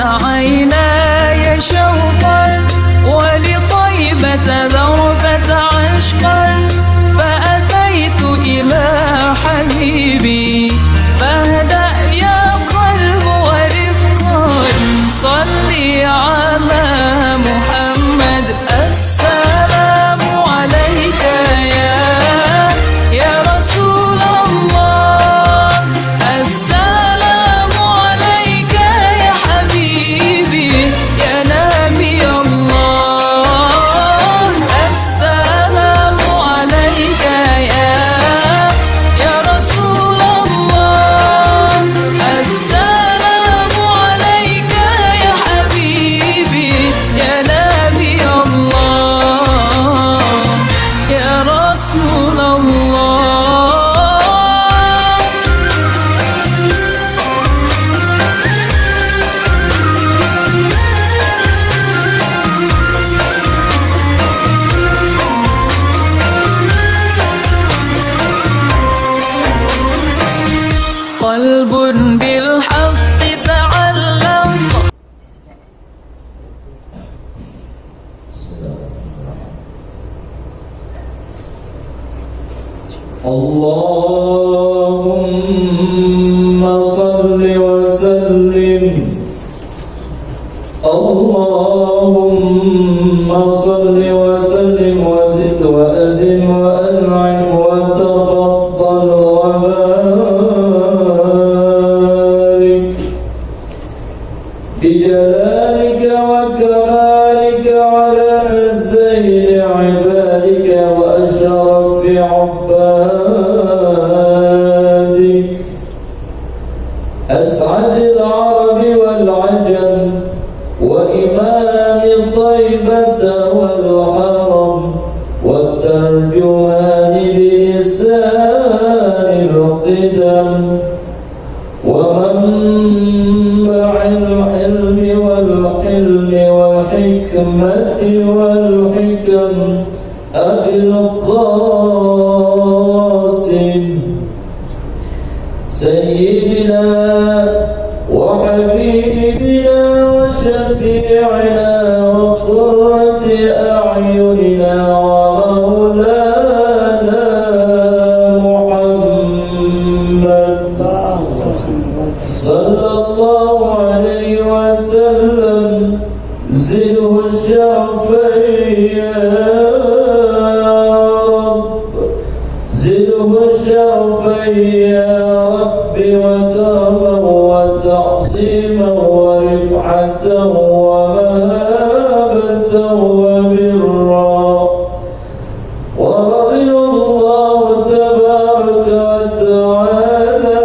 عيناي شوقا ولطيبة ذرفة عشقا فأتيت إلى حبيبي فاهدأ يا قلب ورفقا صلي على محمد. السلام عليك يا رسول الله، السلام عليك يا حبيبي يا نبي الله، السلام عليك يا رسول الله، السلام عليك يا حبيبي يا نبي الله يا رسول الله. قلب بالحق تعلق. اللهم صل وسلم، اللهم صل وسلم وزد وأدم وأنعم وتفضل وبارك بجلالك وكمالك على أزين عبادك وأشرف عبادك أسعد العرب والعجم وإمام طيبة والحرم والترجمان بلسان القدم ومنبع العلم والحلم والحكمة والحكم أبي القاسم سيدنا وحبيبنا وشفيعنا وقرة أعيننا ومولانا محمد صلى الله عليه وسلم زده الشرفين يا رب، زده الشرفين يا رب وكرما وتعظيما ورفعة ومهابة وبرا. ورضي الله تبارك وتعالى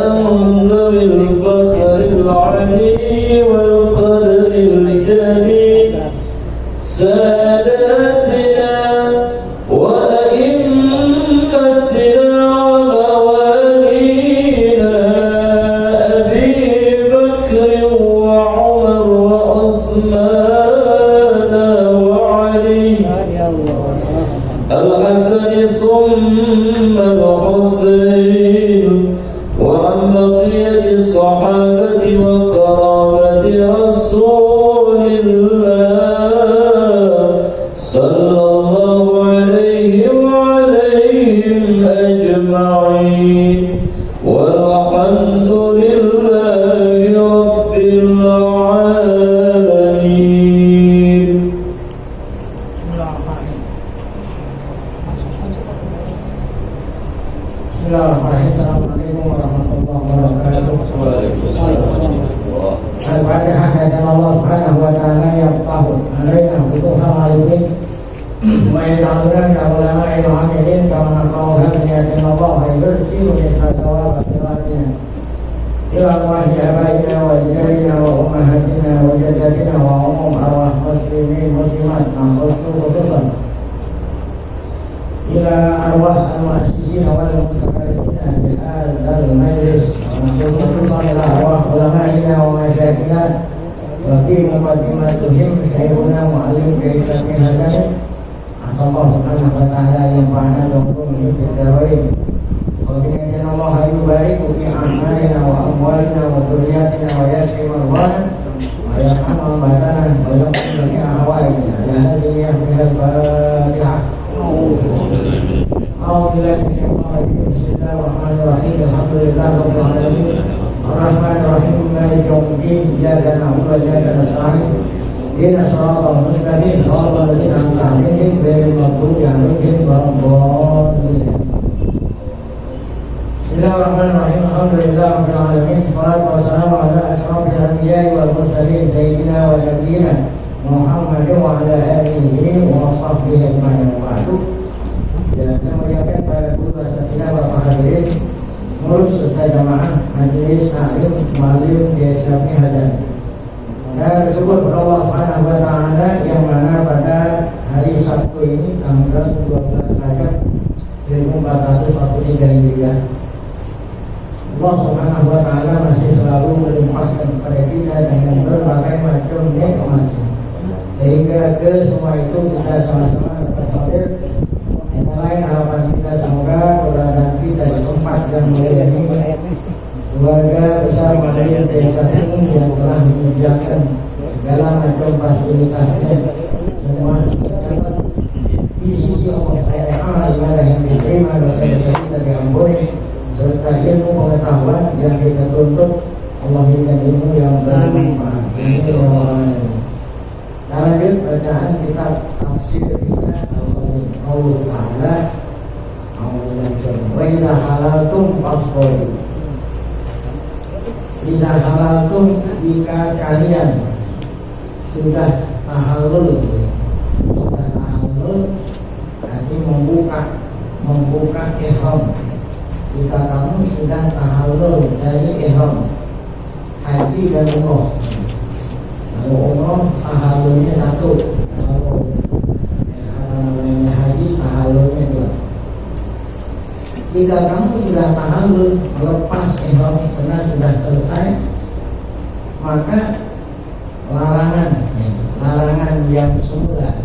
عن ذوي الفخر العلي والقدر الجليل ساداتنا وأئمتنا وموالينا أبي بكر وعمر وعثمان وعلي الحسن ثم الحسين وعن بقية الصحابة وقرابة رسول الله صلى الله عليه وعليهم أجمعين والحمد لله رب العالمين. Bismillahirrahmanirrahim. Warahmatullahi wabarakatuh. Al-Fatihah dan Allah Subhanahu wa taala yang tahu alaina butuhan alimin wa ya'lamun ulama ilmin kama naqulu hadiyatin Allah yursi wa yatawalla firatiha ila Allah abaina wa ajdadina wa ummahatina wa jaddatina wa umum arwah muslimin muslimat khususan ila arwah al-mu'assisin wal mutaqarribin bi hadzal majlis wa khususan ila arwah ulama'ina wa masyayikhina wa fi muqaddimatihim syaikuna mu'allim Kaisami Hadani Allah subhanahu wa ta'ala yang fa'ana lakum min ad-darain wa bi'idin Allah yubariku fi a'malina wa amwalina wa dhurriyyatina wa yashfi marwana wa وإياك نستعين اهدنا الصراط المستقيم صراط الذين أنعمت عليهم غير المغضوب عليهم ولا الضالين. Bismillahirrahmanirrahim. Alhamdulillah rabbil alamin. Wassalatu wassalamu ala asyrafil anbiya'i wal mursalin sayyidina wa nabiyina Muhammadin wa ala alihi wa sahbihi ajma'in wa ba'du. Dan saya muliakan para guru asatidz Bapak hadirin, murid serta jamaah majelis taklim muallim di Syafi'i Hadan. Dan bersyukur kepada Allah Subhanahu wa taala yang mana pada hari Sabtu ini tanggal 12 Rajab 1443 Hijriah, Allah Subhanahu wa taala masih selalu melimpahkan kepada kita dengan berbagai macam nikmat, sehingga ke semua itu kita sama-sama dapat hadir. Yang lain harapan kita semoga keberadaan kita di tempat yang mulia ini, keluarga besar Majelis Desa ini yang telah menyediakan segala macam fasilitasnya semua tercatat di sisi Allah Taala, ibadah yang diterima dan kita diampuni, serta ilmu pengetahuan yang kita tuntut. Allah berikan ilmu yang bermanfaat. Dan lanjut bacaan kitab tafsir kita Allah Ta'ala. Wa idza halaltum fasqulu. Idza halaltum, jika kalian sudah tahallul, berarti membuka ihram. Jika kamu sudah tahallul dari ihram haji dan umroh. Kalau umroh tahallulnya satu, kalau haji tahallulnya dua. Jika kamu sudah tahallul, melepas ihram karena sudah selesai, maka larangan yang semula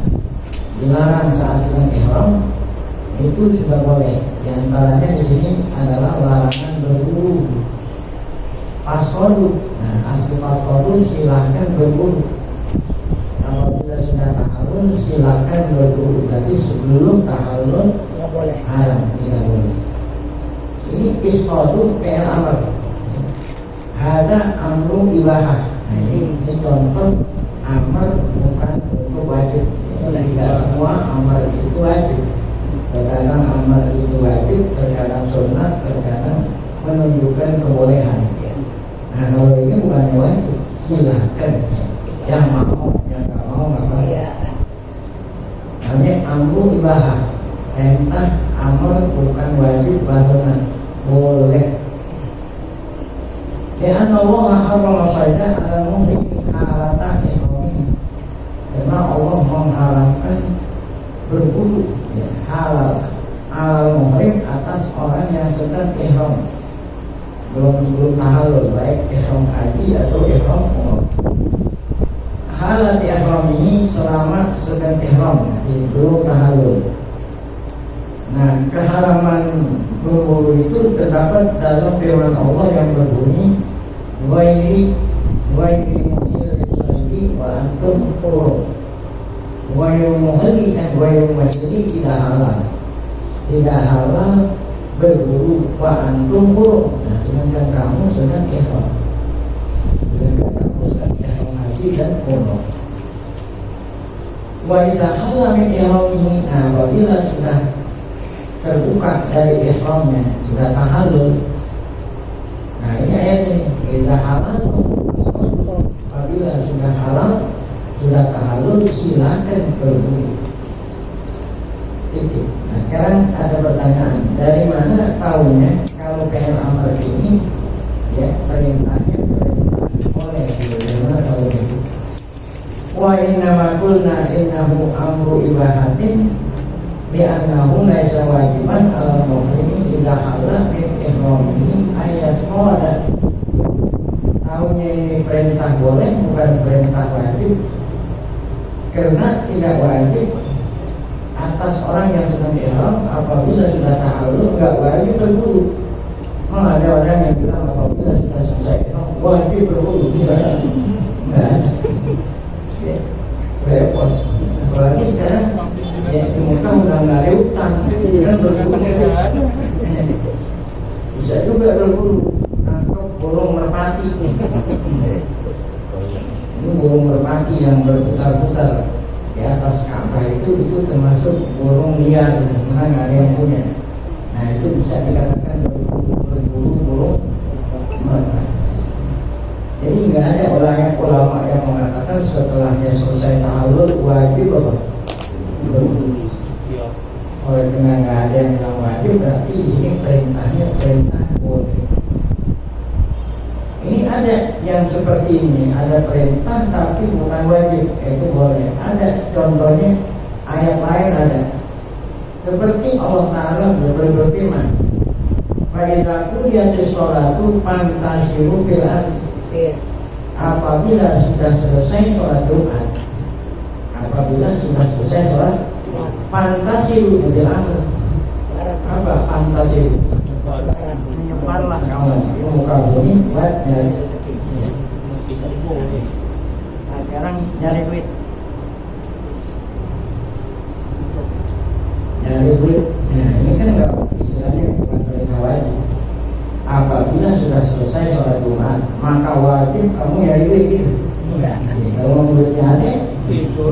dilarang saat sedang ihram itu sudah boleh. Di antaranya di sini adalah larangan berburu. Fasqulu. Nah, asli fasqulu silahkan berburu. Apabila sudah tahallul silahkan berburu. Berarti sebelum tahallul haram, tidak boleh. Ini isqadu fi'il amr. Hada amru ibahah. Nah, ini contoh amr bukan untuk wajib. Tidak semua amr itu wajib. Terkadang amal itu wajib, terkadang sunat, terkadang menunjukkan kebolehan. Nah, kalau ini bukan wajib, silahkan. Yang mau, yang tak mau, nggak apa-apa. Namanya amru ibahah. Perintah amal bukan wajib, sunat, boleh. Ya Allah harrama saja ala muhrim halata ihram. Karena Allah mengharamkan berburu, ya, halal muhrim atas orang yang sedang ihram, belum tahallul, baik ihram haji atau ihram umrah. Halal di ihram ini selama sedang ihram, jadi belum tahallul. Nah, keharaman berburu itu terdapat dalam firman Allah yang berbunyi ghairi muhrim wa antum hurum. Wayung muhri dan wayung muhri tidak halal berburu wa antum hurum. Nah, sedangkan kamu sedang ihram, haji dan umrah. Wa idza halal min ihramihi. Nah, apabila sudah terbuka dari ihramnya, sudah tahallul. Nah, ini ayat ini, idza halal. Apabila sudah halal, sudah tahallul, silakan berburu. Nah, sekarang ada pertanyaan, dari mana tahunya kalau fi'il amr ini ya perintahnya boleh, dari mana tahu itu? Wa inna ma qulna innahu amru ibahatin bi'annahu laisa wajiban ala muhrimi idza halal min ihramihi ayat qala. Tahunya ini perintah boleh, bukan perintah wajib. Karena tidak wajib atas orang yang sedang ihram apabila sudah tahallul, enggak wajib berburu. Malah ada orang yang bilang apabila sudah selesai ihram wajib berburu. Enggak ada. Repot. Apalagi sekarang ya di Mekah udah nggak ada utang, kan berburunya bisa juga berburu, nangkep burung merpati. Ini burung merpati yang berputar-putar di atas Ka'bah itu termasuk burung liar, karena nggak ada yang punya. Nah itu bisa dikatakan berburu burung merpati. Jadi nggak ada ulama yang mengatakan setelahnya selesai tahallul wajib apa? Berburu. Oleh karena nggak ada yang bilang wajib, berarti di sini perintah boleh. Ini ada yang seperti ini, ada perintah tapi bukan wajib, itu boleh. Ada contohnya ayat lain ada. Seperti Allah Ta'ala berfirman, "Fa'idza qudiyatis sholatu fantasiru fil ardi." Apabila sudah selesai sholat Jumat, fantasiru fil ardi. Apa fantasiru? Menyebarlah kamu di muka bumi buat nyari. Nah, sekarang nyari duit. Nah ini kan enggak istilahnya bukan perintah wajib. Apabila sudah selesai sholat Jumat, maka wajib kamu nyari duit gitu. Kalau duitnya ada, itu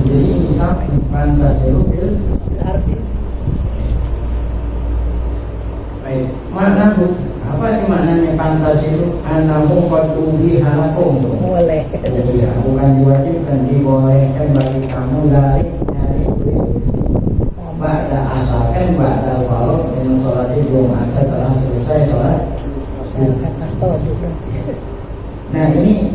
jadi sampai fantasiru fil ardi. Mana bu? Apa itu maknanya fantasi itu? Anamu qatubi halakum. Boleh. Ya, bukan diwajibkan, dibolehkan bagi kamu dari nyari duit. Ba'da asalkan ba'da farad dengan sholat Jumat setelah selesai sholat. Nah ini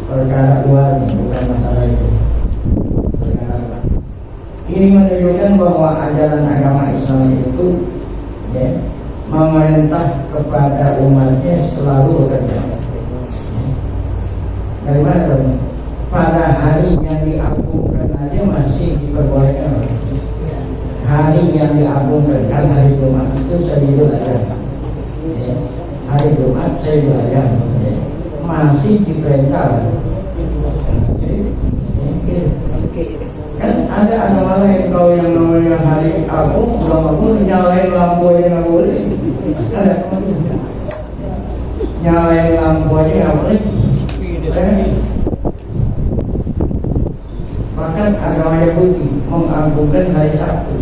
perkara luar nih, bukan masalah itu. Ini menunjukkan bahwa ajaran agama Islam itu memerintah kepada umatnya selalu bekerja. Dari mana teman? Pada hari yang diagungkan aja masih diperbolehkan. Hari yang diagungkan kan hari Jumat itu Sayyidul Adha. Hari Jumat Sayyidul Adha masih diperintah. Kan ada agama lain kalau yang namanya hari agung ulama pun nyalain lampu aja nggak boleh. Ada nyalain lampu aja nggak boleh. Bahkan agama Yahudi mengagungkan hari Sabtu.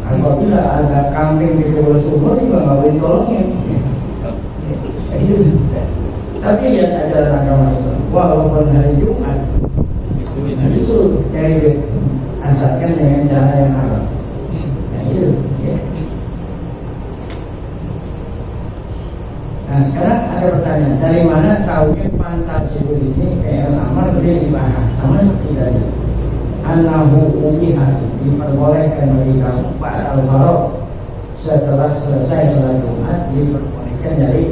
Apabila ada kambing di kebun sumur juga nggak boleh tolongin. Tapi lihat ajaran agama Islam, walaupun hari Jumat disuruh cari duit, asalkan dengan cara yang halal. Nah itu ya. Nah sekarang ada pertanyaan, dari mana tahunya fantasi ini PL amal dibahas sama seperti tadi. Anahu ubihat diperbolehkan bagi kamu Pak Al-Farok setelah selesai sholat Jumat diperbolehkan dari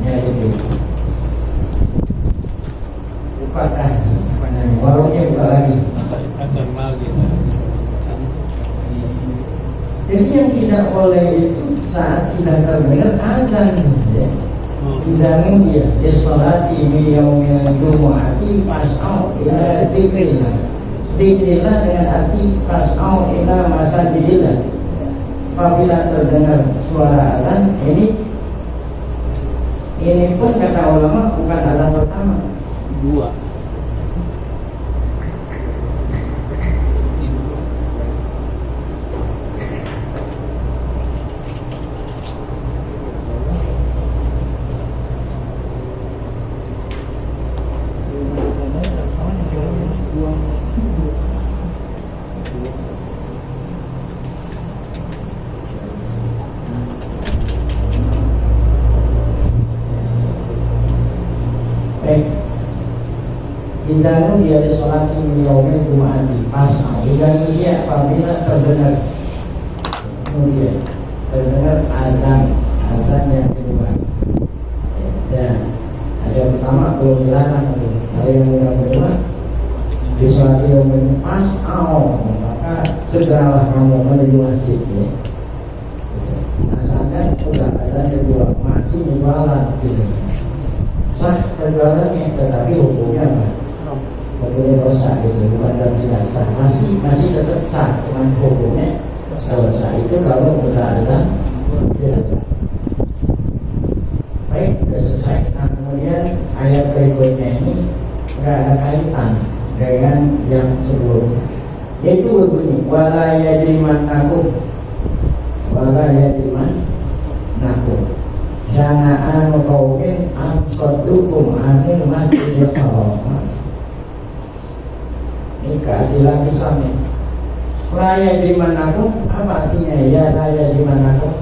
nyari duit. Bukankah warungnya buka lagi. Jadi yang tidak boleh itu saat kita terdengar azan, tidak dia sholat ini yaumil jumu'ati fas'au ila dzikrillah. Dzikrillah dengan arti fas'au ila masajidillah. Apabila terdengar suara azan, ini pun kata ulama bukan azan pertama, dua. Hidanu dia di sholat yaumil jumu'ati pasal. Hidanu dia apabila terdengar azan yang kedua. Dan ada yang pertama belum dilarang itu. Kalau yang kedua di sholat yaumil pasal, maka segeralah kamu menuju masjid. Asalkan sudah azan kedua masih jualan gitu. Sah penjualannya, tetapi hukumnya apa? Hukumnya dosa gitu, bukan dan tidak sah. Masih tetap sah, cuman hukumnya dosa itu kalau sudah azan tidak sah. asadukum anil masjidil haram. Ini keadilan Islam ini. Raya di manakum, apa artinya ya raya di manakum?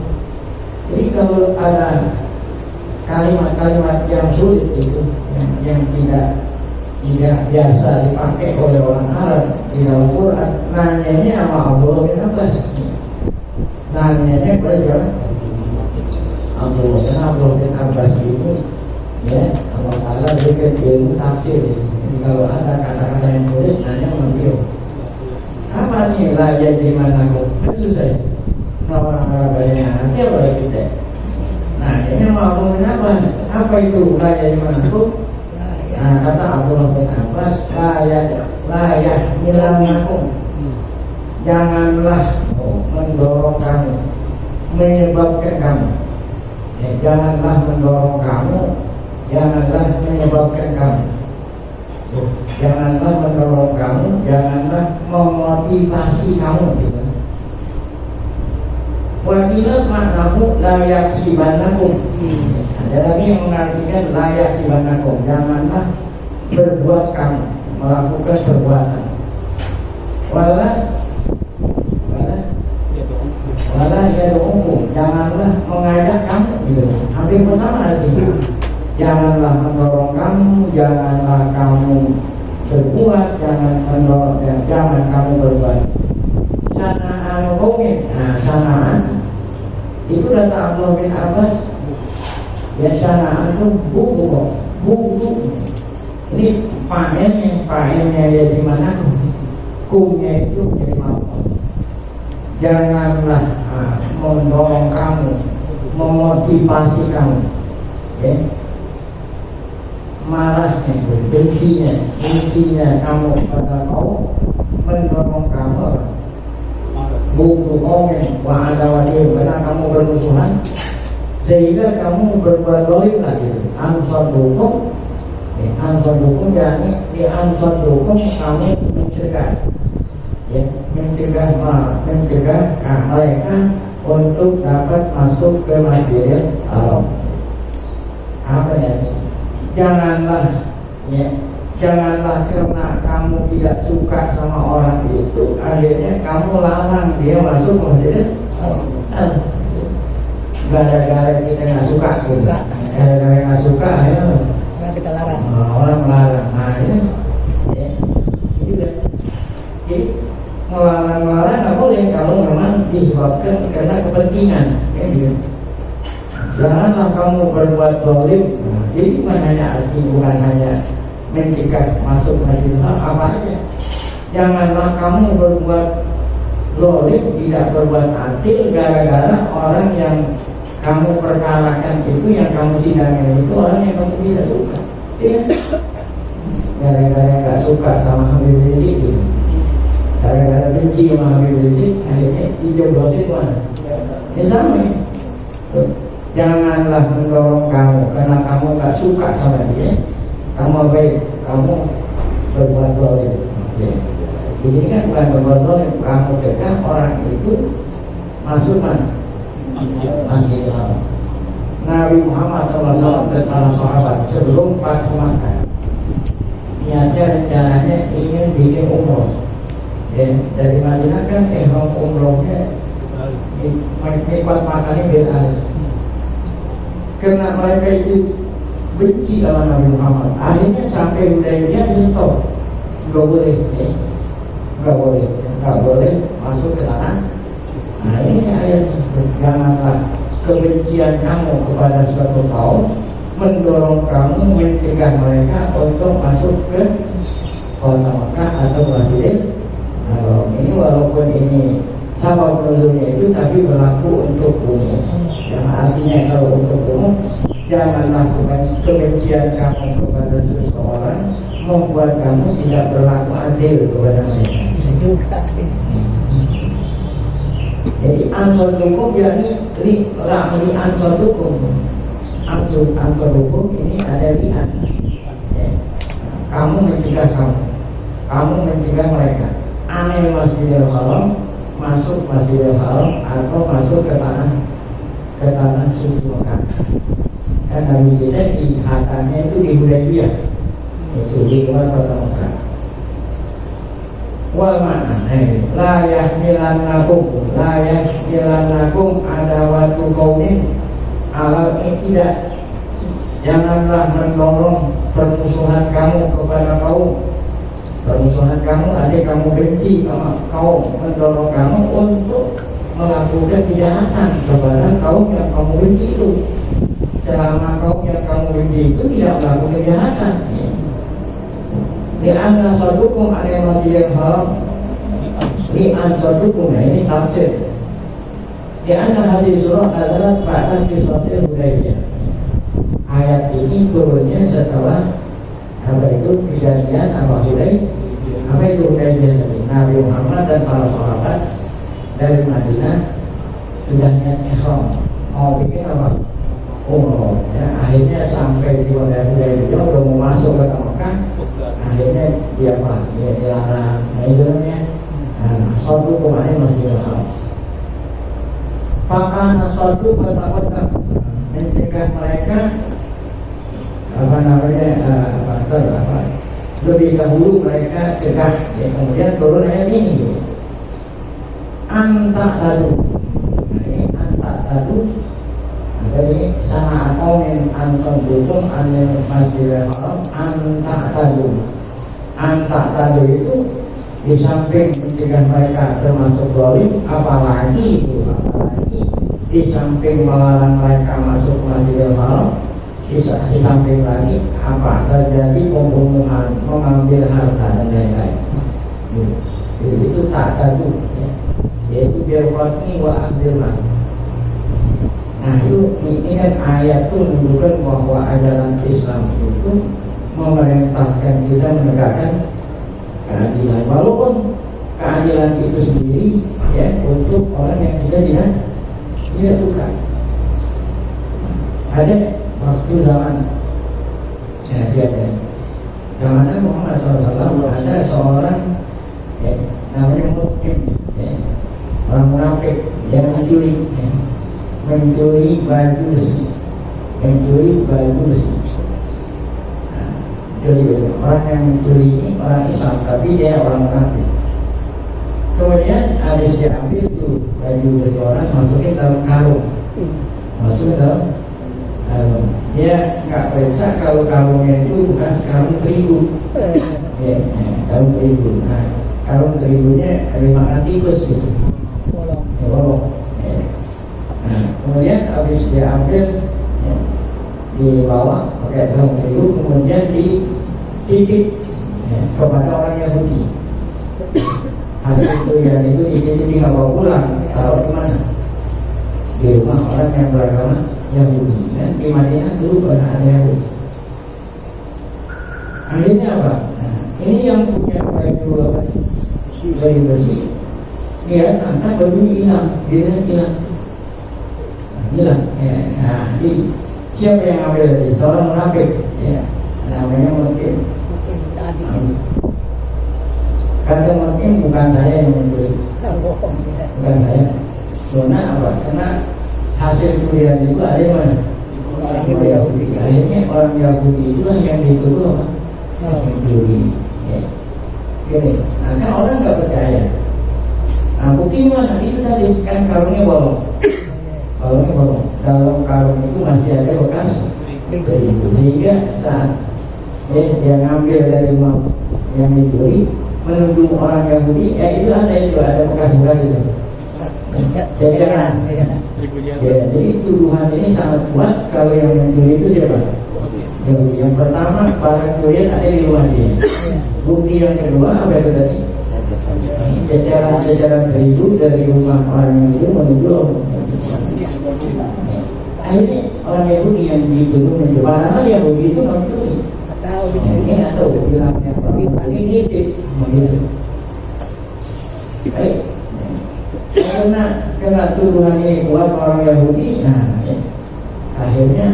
Jadi kalau ada kalimat-kalimat yang sulit itu, yang tidak biasa dipakai oleh orang Arab di dalam Quran, nanyanya sama Abdullah bin Abbas. Nanyanya belajar Abdullah bin Abbas ini, ya, Allah Taala berikan ilmu tafsir. Jadi kalau ada kata-kata yang sulit, nanya sama beliau. Apa nih raja di mana kok? Itu saja. Orang Arab banyak hati apa kita? Nah, ini mau apa itu raja di mana kok? Nah, kata Abdullah bin Abbas, layak milanakum. Janganlah mendorong kamu, menyebabkan kamu. Ya, janganlah mendorong kamu, janganlah menyebabkan kamu. Janganlah mendorong kamu, janganlah memotivasi kamu. Gitu. Wakilah maknamu layak sibanakum. Ada lagi yang mengartikan layak sibanakum. Janganlah berbuat kamu, melakukan perbuatan. Wala yad'ukum. Janganlah mengajak kamu. Gitu. Hampir bersama artinya. Janganlah mendorong kamu, janganlah kamu berbuat, jangan kamu berbuat. Sana'an qaumin. Nah, sana'an itu kata Abdullah bin Abbas. Ya, sana'an itu buku. Ini pahennya ya di mana kumnya itu jadi mau. Janganlah mendorong kamu, memotivasi kamu. Ya. Marahnya, bencinya kamu pada kaum, mendorong kamu buku komen wa adawatim, karena kamu bermusuhan sehingga kamu berbuat dolim lah gitu. Ansor dukung yakni di ansor dukung kamu mencegah, ya, mencegah mereka untuk dapat masuk ke Masjidil Haram. Apa ya? Janganlah karena kamu tidak suka sama orang itu, akhirnya kamu larang dia masuk ke Masjidil Haram. Gara-gara kita nggak suka, gara-gara nggak suka, ayo kita larang. Orang melarang. Nah ini, ya, jadi melarang nggak boleh kalau memang disebabkan karena kepentingan, ya gitu. Janganlah kamu berbuat zalim. Jadi bukan hanya bukan hanya mencegah masuk Masjidil Haram, apa aja. Janganlah kamu berbuat zalim, tidak berbuat adil gara-gara orang yang kamu perkarakan itu, yang kamu sidangin itu orang yang kamu tidak suka. Ya. Gara-gara nggak suka sama Habib Rizik gitu. Gara-gara benci sama Habib Rizik, akhirnya dijeblosin mana? Ini sama ya. Janganlah mendorong kamu karena kamu nggak suka sama dia, kamu baik, kamu berbuat zalim. Ya. Di sini kan bukan berbuat zalim, kamu cegah orang itu masuk mana? Masjidil Haram. Nabi Muhammad SAW dan para sahabat sebelum Fathu Makkah, niatnya rencananya ingin bikin umroh. Ya, dari Madinah kan ihram umrohnya mikot Makkah ini beda. Karena mereka itu benci sama Nabi Muhammad, akhirnya sampai Hudaybiyah di stop, nggak boleh masuk ke tanah. Nah ini ayatnya, janganlah kebencian kamu kepada suatu kaum mendorong kamu mencegah mereka untuk masuk ke kota Makkah atau Masjidil Haram. Ini walaupun ini sabab nuzulnya itu, tapi berlaku untuk umum. Yang artinya kalau untuk umum, janganlah kebencian kamu kepada seseorang membuat kamu tidak berlaku adil kepada mereka. Bisa juga. Jadi ansor hukum yakni li ansor hukum. Ansor hukum ini ada lihat. Ya. Kamu mencegah kamu mencegah mereka. Anil Masjidil Haram, masuk Masjidil Haram atau masuk ke tanah suci Mekah. Kan Nabi kita di khatanya itu di Hudaybiyah, itu di luar kota Mekah. Wal makna la yahmilannakum adawatu qaumin alal tidak, janganlah mendorong permusuhan kamu kepada kaum. Permusuhan kamu ada kamu benci sama kaum, mendorong kamu untuk melakukan kejahatan kepada kaum yang kamu benci itu. Selama kaum yang kamu benci itu tidak melakukan kejahatan, li'anna sadukum al-masjidil haram, li'an sadukum, ini tafsir. Li'anna hadis surah adalah pada kisahnya Hudaybiyah. Ayat ini turunnya setelah apa itu kejadian apa itu Hudaybiyah tadi. Nabi Muhammad dan para sahabat dari Madinah sudah niat ihram, mau bikin apa? Umroh. Ya, akhirnya sampai di Hudaybiyah udah mau masuk ke Mekah, akhirnya dia apa? Dia dilarang. Nah itu namanya suatu kemarin Masjidil Haram. Pakana suatu kata-kata mencegah mereka apa namanya lebih dahulu mereka cegah, ya, kemudian turun ayat ini antak tadu. Nah ini antak tadu, jadi sama atau min anton dutung anil Masjidil Haram antak tadu itu di samping mencegah mereka termasuk zalim, apalagi di samping melarang mereka masuk Masjidil Haram, di samping lagi apa terjadi pembunuhan, mengambil harta dan lain-lain. Itu tak tadu, ya. Yaitu biar qatni wa akhirman. Nah ini kan ayat itu menunjukkan bahwa ajaran Islam itu memerintahkan kita menegakkan keadilan, walaupun keadilan itu sendiri ya untuk orang yang kita tidak suka. Ada waktu zaman zamannya Muhammad SAW ada seorang ya, namanya Mukmin, ya, orang munafik yang mencuri baju besi. Jadi orang yang mencuri ini orang Islam tapi dia orang munafik. Kemudian habis diambil tuh baju besi orang, masukin dalam karung, dia nggak periksa kalau karungnya itu bukan karung terigu, ya, karung terigu. Nah, karung terigunya dimakan tikus gitu, bolong. Ya. Nah, kemudian habis diambil, ya, dibawa pakai karung terigu, kemudian dititip ya, kepada orang Yahudi. Hasil curian itu dititip nggak bawa pulang, taruh di mana? Di rumah orang yang beragama Yahudi, kan di Madinah dulu banyak ada Yahudi. Akhirnya apa? Nah, ini yang punya baju apa? Baju bersih. Dia angkat baju hilang, dia hilang. Nah, siapa yang ambil tadi? Seorang munafik, ya, namanya Mukmin. Kata Mukmin bukan saya yang mencuri, bukan saya. Karena apa? Karena hasil curian itu ada yang mana? Orang Yahudi. Akhirnya orang Yahudi itulah yang dituduh apa? Mencuri. Ya. Gini, nah, kan orang nggak percaya. Nah bukti mana? Itu tadi kan karungnya bolong. Dalam karung itu masih ada bekas terigu. Sehingga saat dia ngambil dari rumah yang dicuri menuduh orang Yahudi, itu ada bekas itu. Jajaran. Ya, jadi tuduhan ini sangat kuat kalau yang mencuri itu siapa? Yang pertama, barang curian ada di rumah dia. Bukti yang kedua apa itu tadi? Jajaran terigu dari rumah orang yang itu menuduh. Akhirnya orang Yahudi yang dituduh mencuri. Padahal Yahudi itu mencuri. Ini atau bilangnya ini nitip begitu. Baik. Karena tuduhan ini kuat orang Yahudi, nah ya, akhirnya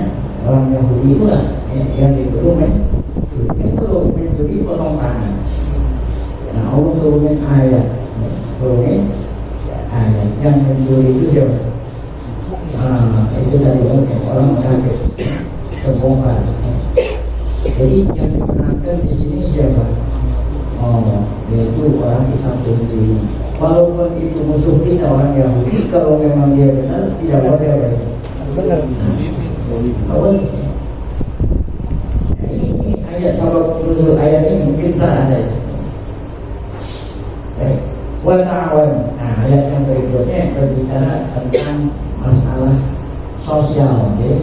orang Yahudi itulah ya, yang dituduh mencuri potong tangan. Nah Allah turunin ayat, yang mencuri itu siapa? Itu tadi orang munafik. terbongkar. Jadi yang dikenakan di sini siapa? Oh, yaitu orang Islam sendiri. Walaupun itu musuh kita orang Yahudi, kalau memang dia benar tidak boleh apa itu? Benar. Ini ayat kalau menurut ayat ini mungkin tak ada itu. Wa ta'awan. Nah, ayat yang berikutnya berbicara tentang masalah sosial, okay?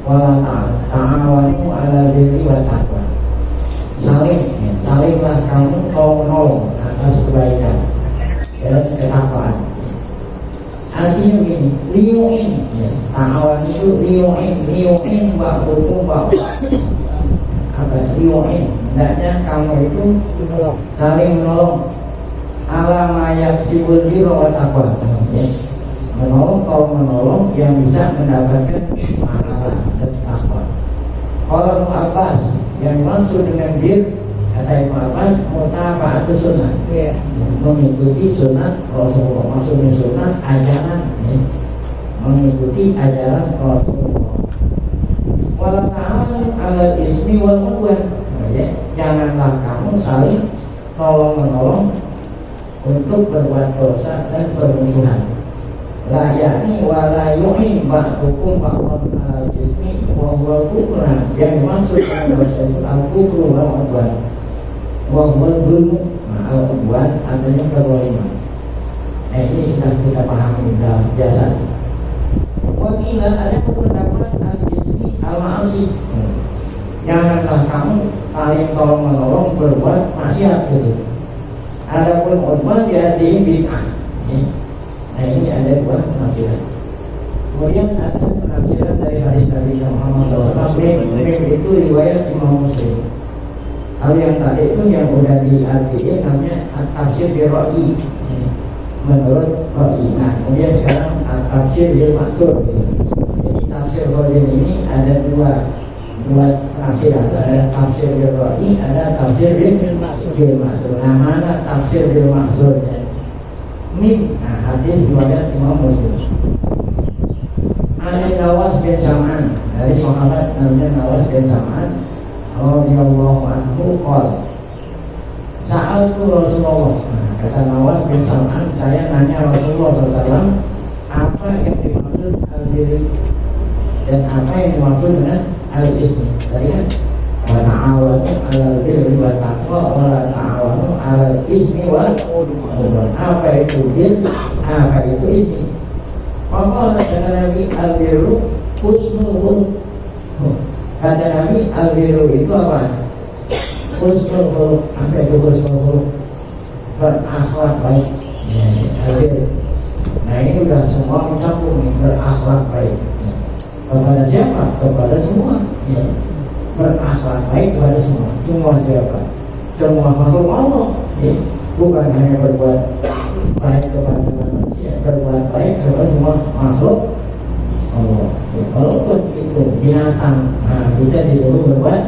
Wa ta'awanu 'alal birri wa taqwa. Salinglah kamu tolong atas kebaikan dan ketakwaan. Artinya begini, liu'in, ta'awan itu liu'in ba'dukum ba'd. Apa liu'in? Hendaknya kamu itu saling menolong. Ala mayak sibul biro wa taqwa, menolong yang bisa mendapatkan pahala dan takwa. Kalau Abbas yang maksud dengan bir, kata Ibnu Abbas, mutaba'atu sunnah, mengikuti sunnah Rasulullah. Maksudnya sunnah ajaran, mengikuti ajaran Rasulullah. Walau ta'awun 'alal ismi wal 'udwan, janganlah kamu saling tolong-menolong untuk berbuat dosa dan permusuhan. La yakni wa la yu'in ba'dukum ba'dan 'alal ismi wa huwa kufrun. Yang dimaksud dengan dosa itu al-kufru wal 'udwan. Wa huwa dzulmu al-'udwan artinya kezaliman. Ini sudah kita pahami dalam biasa. Wakila ada pendapat al-ismi al-ma'asi. Janganlah kamu saling tolong-menolong berbuat maksiat gitu. Adapun udwan dia di bid'ah. Nah ini ada dua penafsiran. Kemudian ada penafsiran dari hadis Nabi Muhammad SAW. Mim itu riwayat Imam Muslim. Kalau yang tadi itu yang udah diartikan namanya at-tafsir bil ra'i, menurut ra'i. Nah kemudian sekarang at-tafsir bil maksud. Jadi tafsir Qadim ini ada dua penafsiran, ada tafsir bil ra'i, ada tafsir bil maksud. Nah, mana tafsir bil maksud? Ini hadis riwayat Imam Muslim. Ani Nawas bin Sam'an, dari sahabat namanya Nawas bin Sam'an radhiyallahu anhu qala sa'altu Rasulullah. Kata Nawas bin Sam'an, saya nanya Rasulullah SAW apa yang dimaksud al-birri dan apa yang dimaksud dengan al-ismi. Tadi kan wa ta'awanu 'alal birri wa taqwa wa la ta'awanu 'alal ismi wal 'udwan. Apa itu bir? Apa itu ismi? Maka kata Nabi al-birru husnul khuluq. Kata Nabi al-birru itu apa? Husnul khuluq. Apa itu husnul khuluq? Berakhlak baik. Al-birru. Nah ini udah semua mencakup nih, berakhlak baik. Kepada siapa? Kepada semua. Berakhlak baik kepada semua. Semua siapa? Semua makhluk Allah. Bukan hanya berbuat baik kepada manusia, berbuat baik kepada semua makhluk Allah. Walaupun itu binatang, kita disuruh berbuat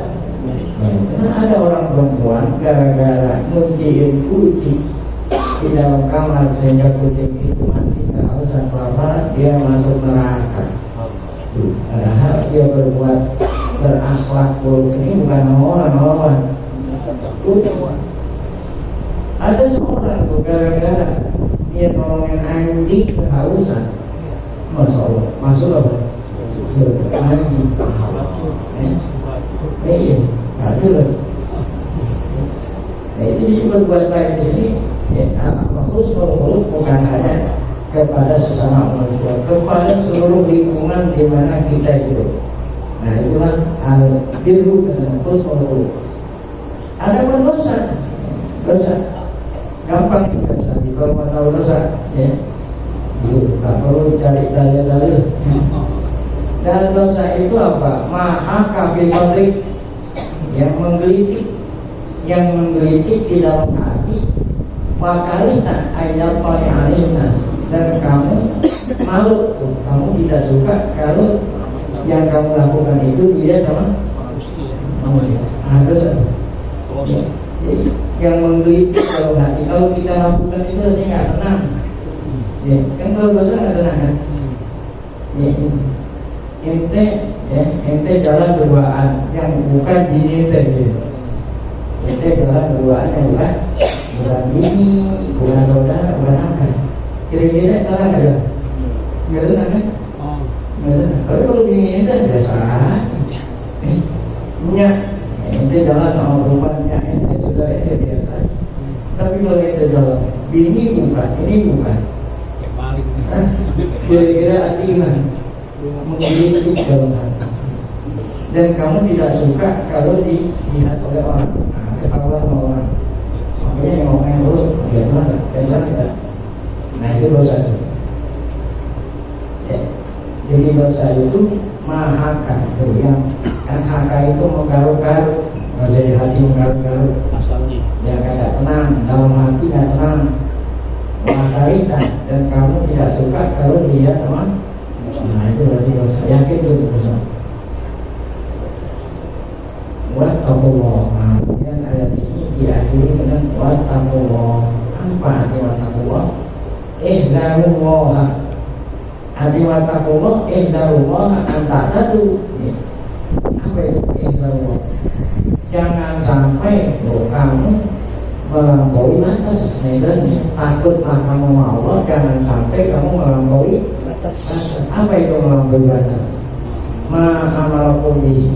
baik. Karena ada orang perempuan gara-gara nguntiin kucing di dalam kamar sehingga kucing itu mati kehausan kelaparan, dia masuk neraka. Padahal dia berbuat berakhlak buruk ini bukan orang. Ada seorang tuh gara-gara dia nolongin anjing kehausan, Masya Allah, masuk apa? Anjing. Iya, itu loh. Itu jadi berbuat baik di sini. Husnul khuluq bukan hanya kepada sesama manusia, kepada seluruh lingkungan di mana kita hidup. Nah itulah al-birru dan husnul khuluq. Ada pun dosa gampang juga tadi kalau mau tahu dosa, ya, tak perlu cari dalil. Dan dosa itu apa? Maha kafir yang menggelitik di dalam hati. Wakalina ayat paling alihna, dan kamu malu, kamu tidak suka kalau yang kamu lakukan itu dilihat sama manusia. Dosa. Jadi yang menggelitik dalam hati, kalau kita lakukan itu artinya nggak tenang. Ya, kan kalau dosa nggak tenang kan? Ya, ente jalan berduaan yang bukan bini ente. Ente jalan berduaan yang bukan bini, bukan saudara, bukan anak. Kira-kira jalan aja. Nggak ada kan? Nggak ada. Tapi kalau bini ente biasa. Punya ente jalan sama perempuannya ente sudah ente biasa. Tapi kalau ente jalan bini bukan, ini bukan. Kira-kira adiman menggelitik dalam hati. Dan kamu tidak suka kalau dilihat oleh orang, ketahuan sama orang. Makanya yang ngomongin terus, bagaimana? Tidak. Nah itu dosa itu. Ya. Jadi dosa itu mahaka itu yang haka itu menggaruk-garuk, jadi hati menggaruk-garuk. Ya tidak tenang, dalam hati tidak tenang. Mahakaritan dan kamu tidak suka kalau dilihat teman. Nah itu berarti dosa. Yakin itu dosa. Wattaqullah. Nah, kemudian ayat ini diakhiri dengan wattaqullah. Apa arti wattaqullah? Ihdarullah. Arti wattaqullah ihdarullah anta'tadu. Apa itu ihdarullah? Jangan sampai kamu melampaui batas. Medannya takutlah kamu sama Allah, jangan sampai kamu melampaui batas. Apa itu melampaui batas? Ma'amalakum bihi.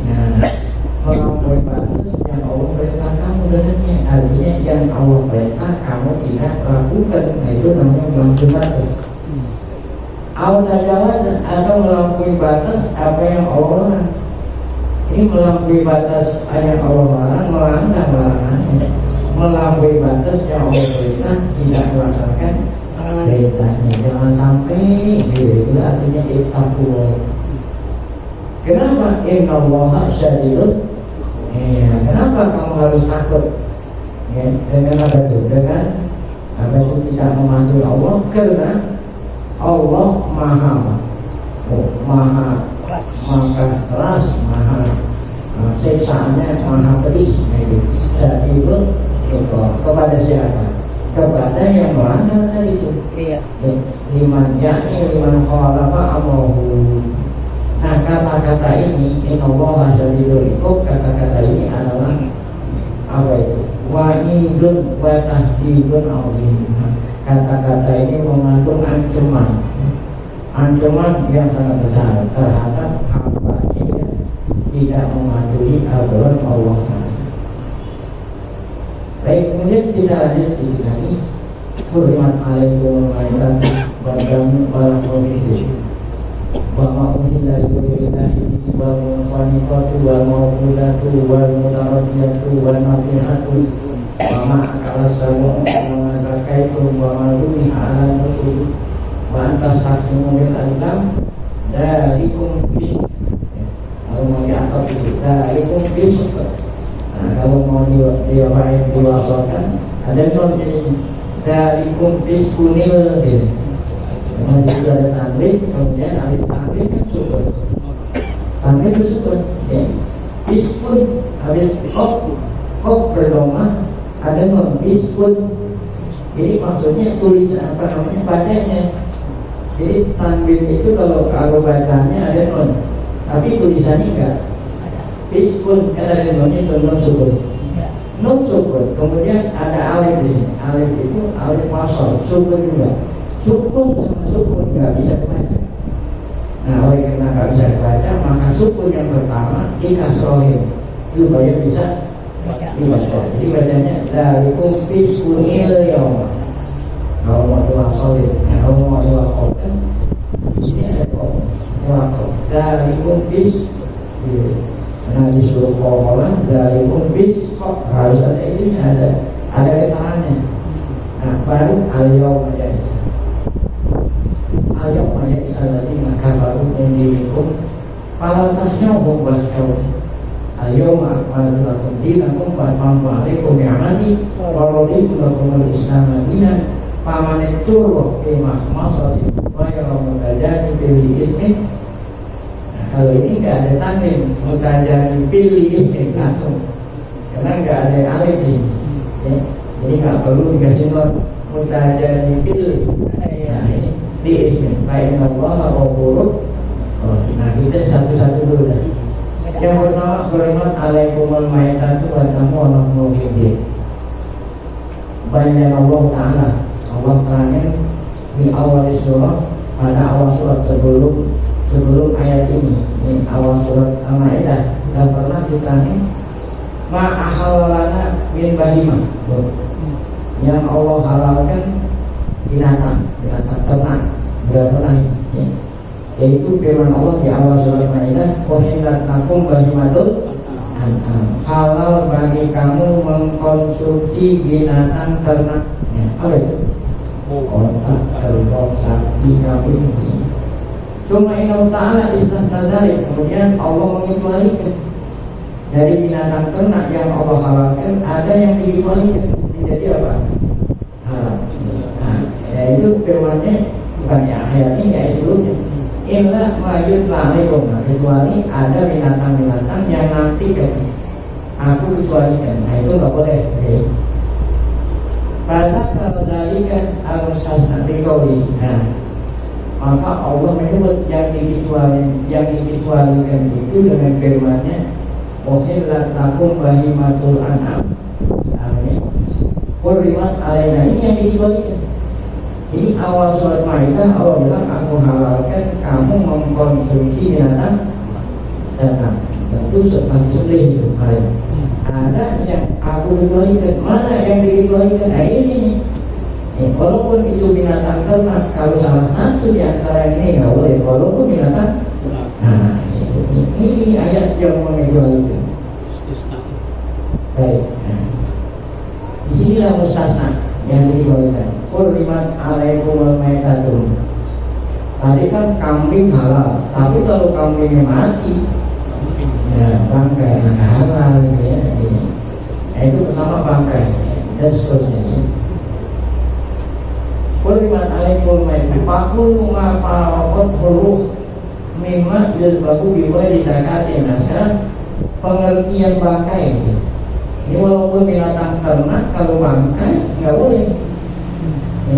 Melampaui batas yang Allah perintah kamu dengannya. Artinya yang Allah perintah kamu tidak lakukan. Nah itu namanya melampaui batas. Al-tajawaz atau melampaui batas apa yang Allah larang. Ini melampaui batas yang Allah larang, melanggar larangannya. Melampaui batas yang Allah perintah tidak melaksanakan perintahnya. Jangan sampai itu artinya ittaqullah. Kenapa? Innallaha syadidul. Kenapa kamu harus takut? Ya, dengan apa itu? Dengan apa itu tidak mematuhi Allah? Karena Allah maha keras, maha siksaannya maha pedih. Syadidul kepada siapa? Kepada yang melanggar tadi itu. Iya. Liman khalafa amruhu. Nah kata-kata ini innallaha syadidul iqab, kata-kata ini adalah apa itu? Wa'idun wa tahdidun azim. Kata-kata ini mengandung ancaman yang sangat besar terhadap hamba yang tidak mematuhi aturan Allah Ta'ala. Baik, kemudian kita lanjut di lagi. Hurmat alaikum warahmatullahi wabarakatuh. Wa ma'uhilla lillahi wal munqaniqatu wal mawqudatu wal mutaradiyatu wal natihatu wa ma'akala samu wa ma'akaitum wa ma'lumiha ala nusul wa antas hakimu lil alam dalikum bis. Kalau mau diangkat itu dalikum bis. Nah, kalau mau diwasalkan ada non ini dalikum bis kunil ini. Nanti itu ada tanwin, kemudian alif tanwin kan sukun. Tanwin itu sukun. Ya. Biskun, alif kop berloma, ada non biskun. Jadi maksudnya tulisan apa namanya bacanya. Jadi tanwin itu kalau bacanya ada non, tapi tulisannya enggak. Biskun kan ada nonnya itu non sukun. Non sukun, kemudian ada alif di sini. Alif itu alif wasal, sukun juga. Sukun sama sukun nggak bisa dibaca. Nah oleh karena nggak bisa dibaca, maka sukun yang pertama dikasrohin itu banyak bisa dibaca. Jadi bacanya dalikum biskunil yauma. Kalau mau diwasolin, kalau mau diwakofkan, ini ada kok diwakof. Dalikum bis, nah disuruh komolan dalikum bis kok harus ada ini ada kesalahannya. Nah baru al-yauma jadi. Al-yawma ya'isal ladina kafaru min dinikum fala tasnawhum wasyaw. Al-yawma akmaltu lakum dinakum wa atmamtu 'alaikum ni'mati wa raditu lakum al-islam dinan faman ittara fi mahmasatin ghayra mutajani bil ismi. Nah, kalau ini enggak ada tanwin, mutajani bil ismi langsung. Karena enggak ada alif di sini. Ya. Jadi enggak perlu dikasih not mutajani bil. Nah, ini di ismi fa inna Allaha ghafurur rahim. Nah kita satu-satu dulu dah. Yang pertama, hurimat alaikumul maitatu wa damu wa lahmul khinzir. Banyak Allah Ta'ala, Allah terangin di awal surah, pada awal surat sebelum ayat ini awal surat Al-Maidah, dan pernah ditanya ma'ahalalana min bahimah, yang Allah halalkan binatang ternak, benar-benar ya. Yaitu firman Allah di awal surat Maidah, uhillat lakum bahimatul an'am, halal bagi kamu mengkonsumsi binatang ternak ya. Apa itu? Onta, kerbau, sapi, kambing. Cuma inna ta'ala istisna dzalik, kemudian Allah mengecualikan dari binatang ternak yang Allah halalkan, ada yang dikecualikan, jadi apa? Haram. Nah, yaitu firman-Nya bukan yang ayat ini, ayat sebelumnya. Illa ma yutla alaikum, kecuali ada binatang-binatang yang nanti aku kecualikan. Nah itu nggak boleh. Pada kalau dari kan harus nanti kauli. Nah, maka Allah menyebut yang dikecualikan itu dengan firman-Nya, uhillat lakum bahimatul an'am. Hurimat alaina, ini yang dikecualikan. Ini awal surat Maidah, Allah bilang aku halalkan kamu mengkonsumsi binatang ternak. Tentu setelah disembelih itu kemarin. Ada yang aku kecualikan, mana yang dikecualikan? Nah ini nih. Walaupun itu binatang ternak, kalau salah satu di antara ini nggak boleh. Walaupun binatang, nah ini ayat yang mengecualikan. Baik. Nah, di sinilah mustasna yang dikecualikan. Hurimat alaikumul maitatu. Tadi kan kambing halal, tapi kalau kambingnya mati, ya bangkai halal gitu ya. Itu pertama bangkai dan seterusnya. Hurimat alaikumul maitatu. Fakulu ngapa huruf mimma jilbahu biwa ditakatin. Nah sekarang pengertian bangkai ini walaupun binatang ternak, kalau bangkai nggak boleh.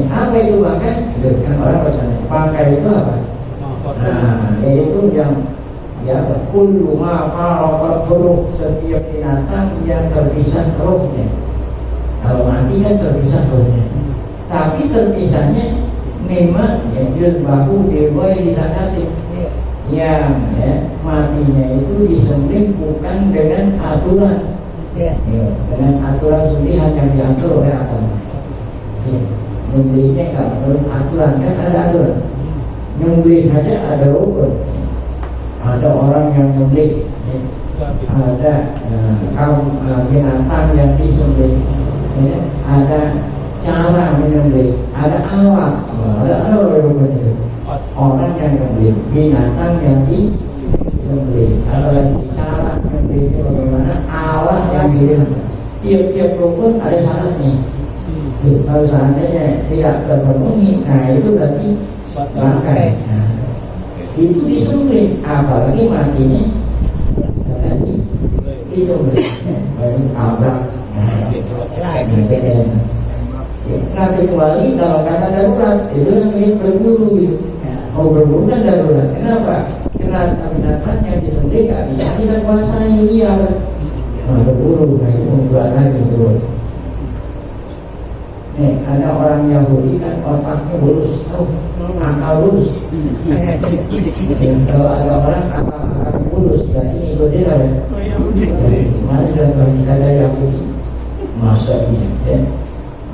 Apa itu bangkai? Kan orang bertanya, bangkai itu apa? Nah, yaitu yang ya kullu ma faraqa huruf, setiap binatang yang terpisah hurufnya. Kalau mati kan terpisah hurufnya. Tapi terpisahnya memang yuzbahu bi ghairi takatin. Yang matinya itu disembelih bukan dengan aturan. Dengan aturan sembelihan yang diatur oleh agama. Membelinya nggak menurut aturan, kan ada aturan. Membeli saja ada rukun. Ada orang yang membeli, ada kaum binatang yang disembelih, ada cara menyembelih, ada alat, ada rukun itu. Orang yang membeli, binatang yang disembelih, apalagi cara menyembelih bagaimana, alat yang digunakan. Tiap-tiap rukun ada syaratnya. Kalau seandainya tidak terpenuhi, nah itu berarti bangkai. Nah, itu disembelih, apalagi matinya tadi disembelih, baru tabrak. Nah, kecuali kalau kata darurat, itu yang ingin berburu gitu. Mau berburu kan darurat. Kenapa? Karena binatang yang disembelih gak bisa kita kuasai, liar. Nah, berburu, nah itu membuat lagi terus. Ada orang Yahudi kan otaknya lurus, akal lurus. Kalau ada orang akal lurus, berarti itu dia lah. Mana dalam kata Yahudi, masa ini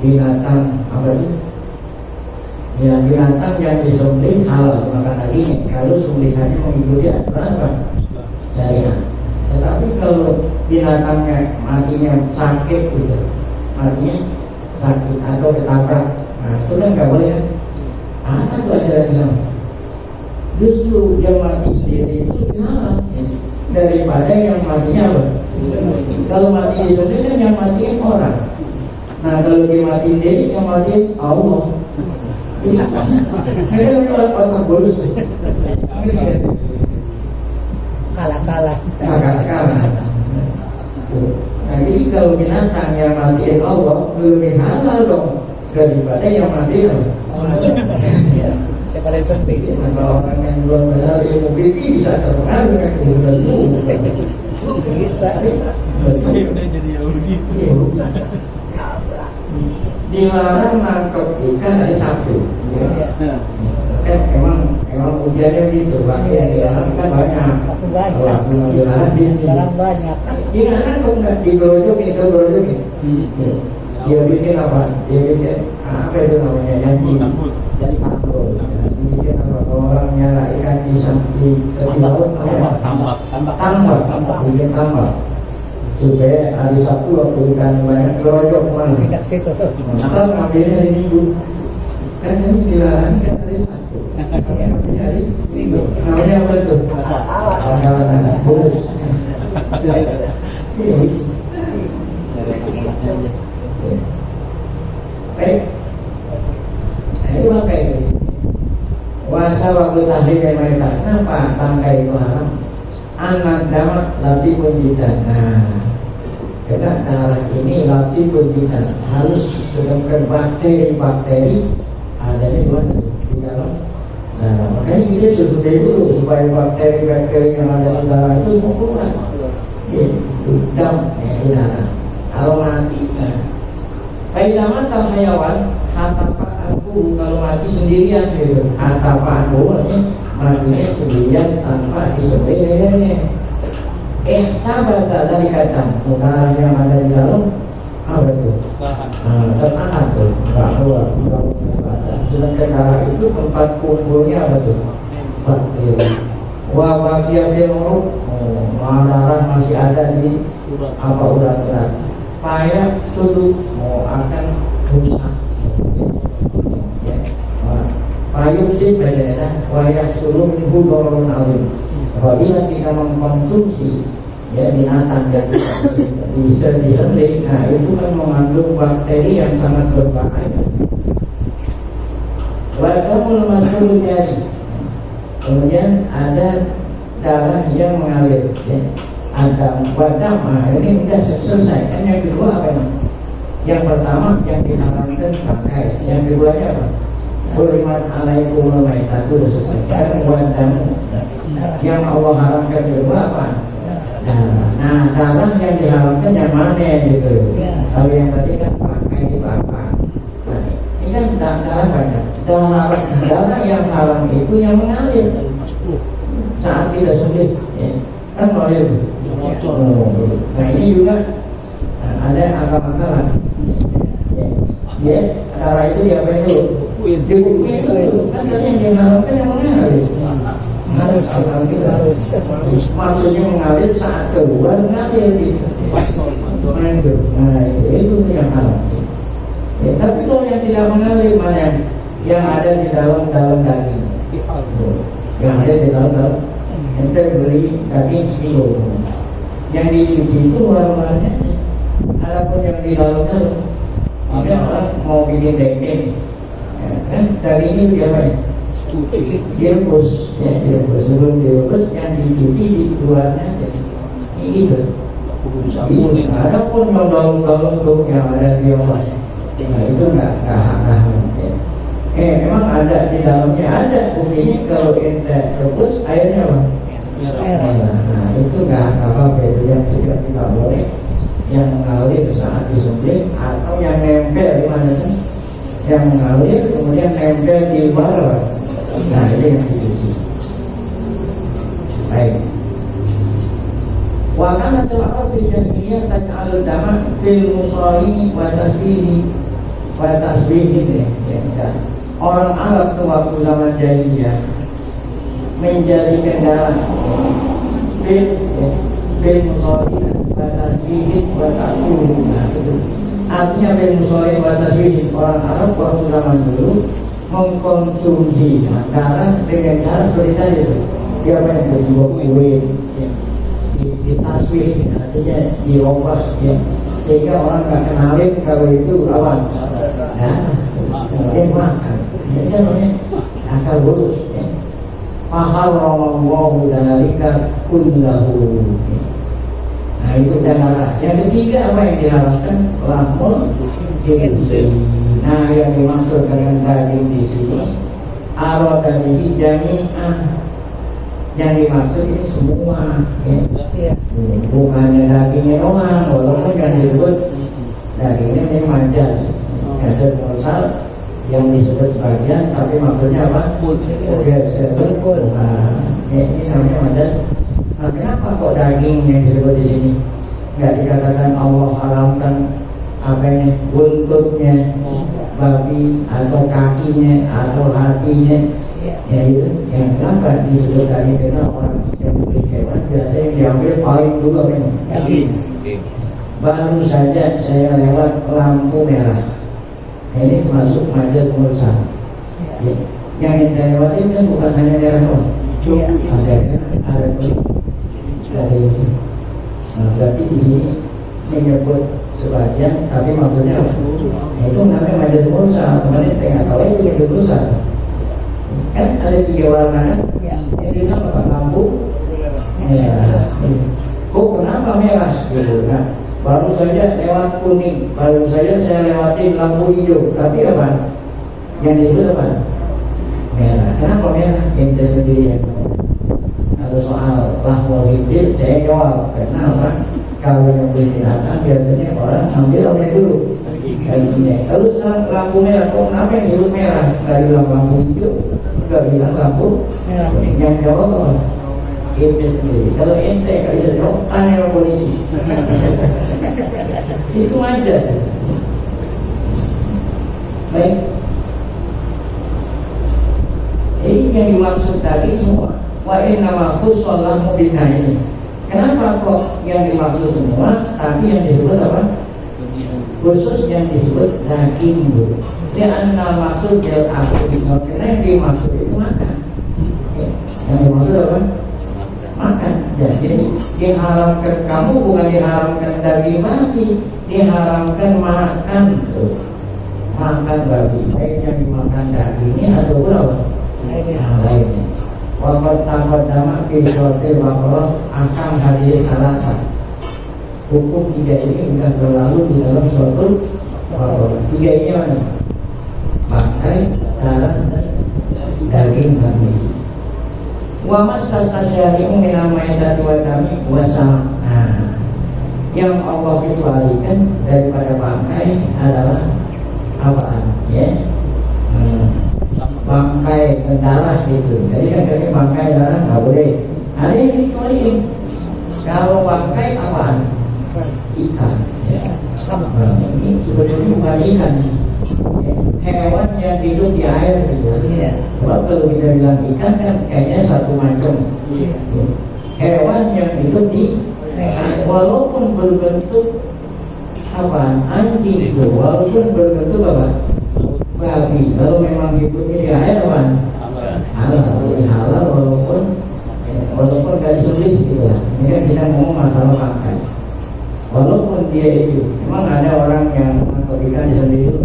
binatang apa itu? Ya binatang yang disembelih halal makan dagingnya. Kalau sembelihannya mengikuti aturan apa? Syariat. Tetapi kalau binatangnya matinya sakit gitu, matinya sakit atau ketabrak, nah itu kan nggak boleh. Apa itu ajaran Islam? Justru yang mati sendiri itu lebih halal daripada yang matinya apa? Kalau mati disembelih kan yang matiin orang. Nah kalau dia mati sendiri, yang matiin Allah. Ini kan otak bolos. Kalah. Nah jadi kalau binatang yang matiin Allah lebih halal dong daripada yang matiin Allah. mulai sempit. Kalau orang yang belum kenal ilmu fikih bisa terpengaruh dengan kemudian itu. Bisa. Saya udah jadi Yahudi. Dilarang nangkep ikan hari Sabtu. Ya. Kan emang ujiannya gitu, Pak. Yang dilarang kan banyak. Tapi banyak. Kalau memang dilarang Barang banyak. dilarang kok nggak digerojokin. Ya. Dia bikin apa? Dia bikin apa itu namanya? Yang jadi panggul. Dibikin apa? Kalau orang nyala ikan di tepi laut, tambak. Bikin tambak. Supaya hari Sabtu waktu ikan banyak gerojok kemana? Tidak situ. Atau ngambilnya hari Minggu. Kan ini dilarang kan hari Sabtu. Ngambilnya hari Minggu. Namanya apa tuh? Akal-akalan bulus. Baik. Itu bangkai. Puasa waktu tahrir mereka. Kenapa bangkai itu haram? Anak damat lapi kunjitan. Nah, karena darah ini lapi kunjitan harus sedangkan bakteri adanya di mana tuh? Di dalam. Nah, makanya kita sesudah dulu supaya bakteri yang ada di darah itu semua keluar. Dam, udara. Kalau mati, Paidama tal hayawan hatapa aku kalau mati sendirian gitu. Hatapa aku matinya sendirian tanpa disembelih lehernya. Tabata dari kata udara yang ada di dalam apa itu? Tertahan tuh, nggak keluar. Sedangkan darah itu tempat kumpulnya apa tuh? Bakteri. Wabakia beloruk, darah masih ada di apa urat-urat. Payah sudut akan rusak. Payung sih berbeda. Wayah suluh minggu dorong alim. Apabila kita mengkonsumsi binatang yang bisa disembelih, nah itu kan mengandung bakteri yang sangat berbahaya. Wadamul mas'ul jari. Kemudian ada darah yang mengalir. Ada wadam, ini sudah selesai. Kan yang kedua apa ini? Yang pertama yang diharamkan pakai, yang keduanya apa? Hurmat alaikum itu sudah selesai. Kan wadam yang Allah haramkan kedua apa? Nah, darah yang diharamkan yang mana gitu? Kalau yang tadi kan pakai itu apa? Nah, ini kan darah banyak. Darah yang haram itu yang mengalir saat tidak sembelih, kan mengalir. Nah ini juga ada akal-akalan. Darah itu diapain dulu? Dikukuin dulu. Kan tadi yang diharamkan yang mengalir. Harus. Maksudnya mengalir saat keluar mengalir gitu. Nah itu yang haram. Tapi kalau yang tidak mengalir mana? Yang ada di dalam daging. Yang ada di dalam kita beli daging sekilo. Yang dicuci itu luar-luarnya. Adapun yang di dalam ada orang mau bikin daging, kan dagingnya itu diapain? Direbus, direbus. Sebelum direbus yang dicuci di luarnya ini tuh. Adapun yang dalam tuh yang ada di bawahnya, nah itu nggak memang ada di dalamnya ada. Buktinya kalau ente rebus airnya apa? Nah itu nggak apa-apa, itu yang juga tidak boleh yang mengalir saat disembelih atau yang nempel di mana tuh? Yang mengalir kemudian nempel di bawah. Nah ini yang dicuci. Baik. Wakana telah jahiliyah taj'alul dama fil musallini wa tasbihi ya. Orang Arab tuh waktu zaman jahiliyah menjadikan darah bil musallina wa tasbihi wa ta'kulu. Nah itu artinya bil musallina wa tasbihi. Orang Arab waktu zaman dulu mengkonsumsi darah dengan cara seperti tadi itu. Dia banyak dibuat kue, di tasbih, artinya dioplos, sehingga orang nggak kenalin kalau itu awan. Dia makan, jadi kan namanya akal bulus. Mahal Rasulullah dalika kullahu. Nah itu darah. Yang ketiga apa yang diharapkan? Lamul. Nah yang dimaksud dengan daging di sini arada bihi jami'ah, yang dimaksud ini semua ya. Iya. Bukannya dagingnya doang, walaupun yang disebut dagingnya ini majaz, ada mursal yang disebut sebagian, tapi maksudnya apa? Betul. Nah, ini namanya majaz. Nah, kenapa kok daging yang disebut di sini nggak dikatakan Allah haramkan apa ini buntutnya babi atau kakinya atau hatinya? Ya itu yang kenapa disebut tadi, karena orang yang beli hewan biasanya yang diambil paling dulu apa ini? Daging. Baru saja saya lewat lampu merah. Nah, ini termasuk majaz mursal. Ya. Yang kita lewatin kan bukan hanya merah doang. Iya. Ada kulit, ada itu. Nah, berarti di sini menyebut sebagian, tapi maksudnya apa? Nah, itu namanya majaz mursal. Kemarin tengah tahu itu majaz mursal. Kan ada 3 warna kan? Iya. Yang bilang apa? Lampu merah. Kok kenapa merah? Gitu. Nah, baru saja lewat kuning, baru saja saya lewatin lampu hijau, tapi apa? Yang disebut apa? Merah. Kenapa merah? Ente sendiri yang tahu. Ada soal lahwal hidir, saya jawab. Karena apa? Kalau yang beli binatang biasanya orang ambil oleh dulu. Kalau sekarang lampu merah, kok kenapa yang disebut merah? Nggak bilang lampu hijau, nggak bilang lampu kuning. Yang jawab apa? Ente sendiri. Kalau ente nggak bisa jawab, tanya ke polisi. Itu aja. Baik. Ini yang dimaksud tadi semua. Wa inna ma khussallahu bina ini. Kenapa kok yang dimaksud semua, tapi yang disebut apa? Khusus yang disebut daging itu. Dia anal maksud jel aku. Karena yang dimaksud itu makan. Yang dimaksud apa? Makan. Jadi diharamkan, kamu bukan diharamkan daging babi, diharamkan makan tuh. Makan babi. Baik yang dimakan dagingnya atau berapa? Yang lainnya. Waktu takut nama kisotil makhluk akan hadir salasa. Hukum 3 ini sudah berlalu di dalam suatu makhluk. 3 ini mana? Bangkai, darah, dan daging babi. Wa mastasna syari'u minal maitati wa dami wa sama. Nah, yang Allah kecualikan daripada bangkai adalah apaan? Ya. Bangkai dan darah gitu. Jadi kan dari bangkai darah nggak boleh. Ada yang dikecualikan. Kalau bangkai apaan? Ikan. Ya. Nah, ini sebetulnya bukan ikan. Ya. Hewan yang hidup di air gitu. Iya. Sebab kalau kita bilang ikan kan kayaknya satu macam. Iya. Hewan yang hidup di air, walaupun berbentuk apa? Anjing itu, walaupun berbentuk apa? Babi. Kalau memang hidupnya di air apa? Halal. Jadi halal walaupun dari disembelih gitu lah. Ini kan kita ngomong masalah makan. Walaupun dia itu, memang ada orang yang menangkap ikan disembelih itu.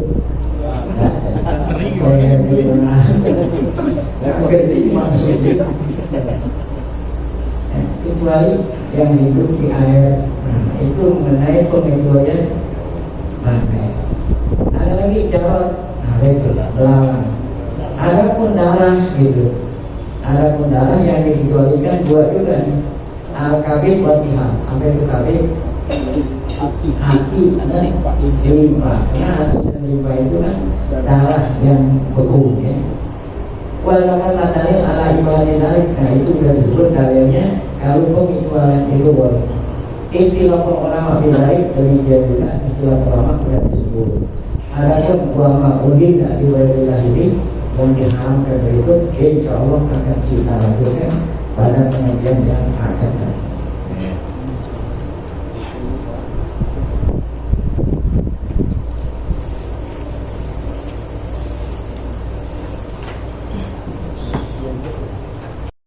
Kecuali yang hidup di air. Nah, itu mengenai pengecualian bangkai. Ada lagi jarod, nah itu belalang. Ada pun darah gitu. Ada pun darah yang dikecualikan 2 juga nih. Al-kabid wa tihal. Apa itu kabid? Hati dan limpa. Karena hati dan limpa itu kan darah yang beku ya. Walaupun dalil ala ibadin narik. Nah itu sudah disebut dalilnya. Kalau pengecualian itu boleh. Istilah ulama bidarik demikian juga istilah ulama sudah disebut. Adapun ulama uhillah biwairillah ini yang diharamkan berikut, insya Allah akan kita lanjutkan pada pengajian yang akan datang.